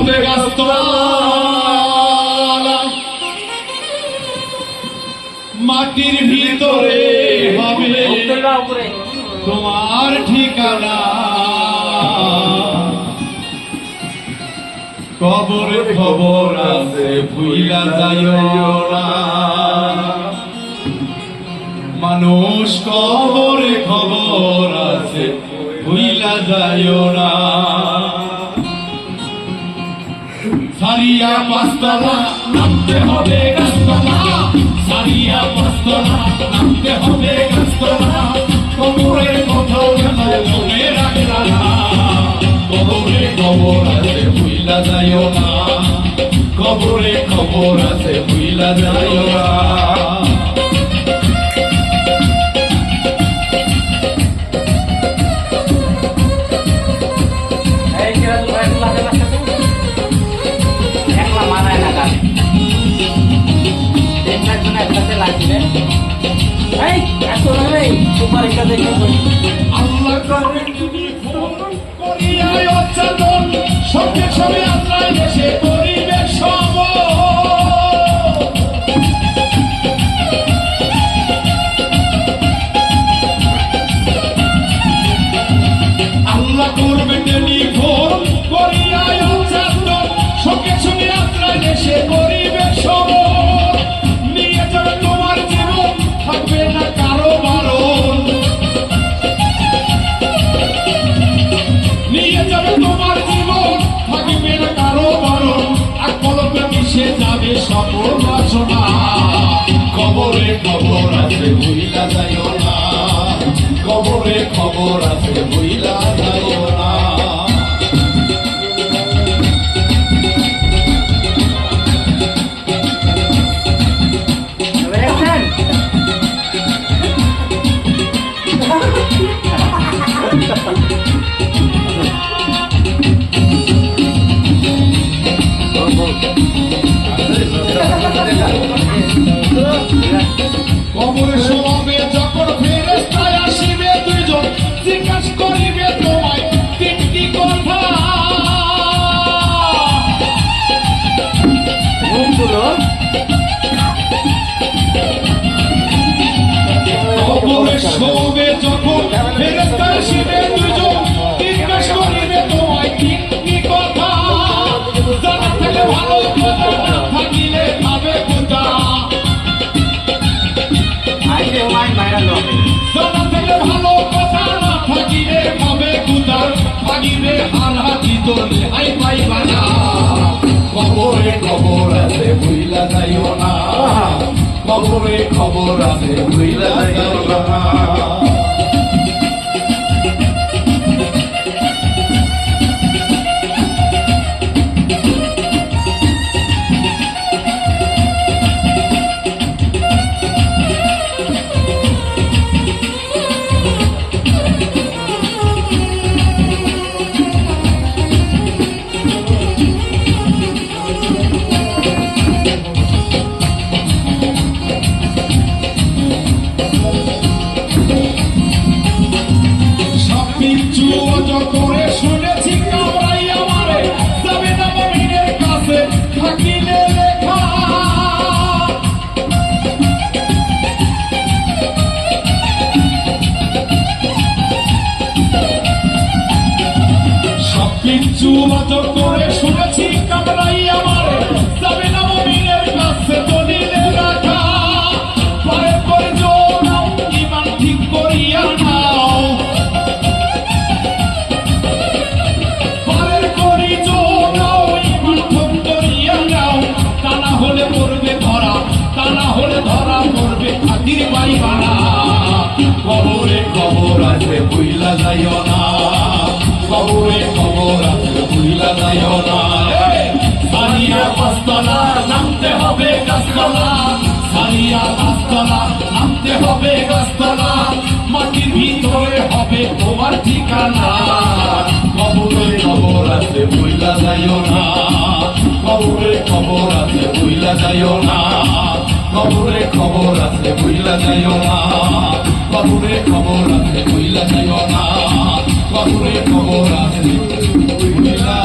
হবে গাছতলা, মাটির ভিতরে হবে তোমার ঠিকানা। কবর খবর আছে ভুইলা যাইও না, মানুষ কবরে খবর আছে ভুইলা যাইও না। সারিয়া পাঁচতলা নামতে হবে গাছতলা, সারিয়া পাঁচতলা নামতে হবে গাছতলা। কবরের কথা মনে রাখলা না, কবরে খবর আছে ভুইলা যাইও না, কবরে খবর আছে ভুইলা যাইও না। আল্লাহ করেন তুমি ফোন করিয়া অচেতন, সঙ্গে সঙ্গে আল্লাহ এসে করিবে সব। আল্লাহ করবে টেলিফোন করিয়া অচেতন, সঙ্গে সঙ্গে আল্লাহ এসে করিবে সব। নিয়ে যাবে তোমার জীবন, থাকবে না কারো বারণ। নিয়ে যাবে তোমার জীবন, থাকবে না কারো বারণ। আর কলমে মিশে যাবে সকল বাসনা। কবরে খবর আছে ভুইলা যাইও না, কবরে খবর আছে ভুইলা যাইও না। কবরে শোয়াবে যখন ফেরেশতায় আসিবে দুইজন, জিজ্ঞাসা করিবে তোমায় তিনটি কথা। কবরে শোয়াবে যখন ফেরেশতায় আসিবে দুইজন, জিজ্ঞাসা করিবে তোমায় তিনটি কথা। জানা থাকলে ভালো কথা, না থাকিলে ভাবে খোদা। জানা থাকলে ভালো কথা, না থাকিলে ভাবে খোদা। থাকিবে হারাতি তোলে আই পাইবা না। কবরে খবর আছে ভুইলা যাইও না, কবরে খবর আছে ভুইলা যাইও না। করে শুনেছি কামড়াই আমারে, যাবে না মমিনের কাছে থাকিলে লেখা। সব কিছু করে শুনেছি কামড়াই আমারে, যাবে না মমিনের কাছে দলিলে রাখা। পরে পরে জোনাও ইমান ঠিক করিয়া নাও, খাতির পাইবা না। কবরে খবর আছে ভুইলা যাইও না, কবরে খবর আছে ভুইলা যাইও না। সারিয়া পাঁচতলা নামতে হবে গাছতলা, সারিয়া পাঁচতলা নামতে হবে গাছতলা। মাটির ভিতরে হবে তোমার ঠিকানা। কবরে খবর আছে ভুইলা যাইও না, কবরে খবর আছে ভুইলা যাইও না। কবরে খবর আছে ভুইলা যাইও না, কবরে খবর আছে ভুইলা যাইও না, কবরে খবর আছে ভুইলা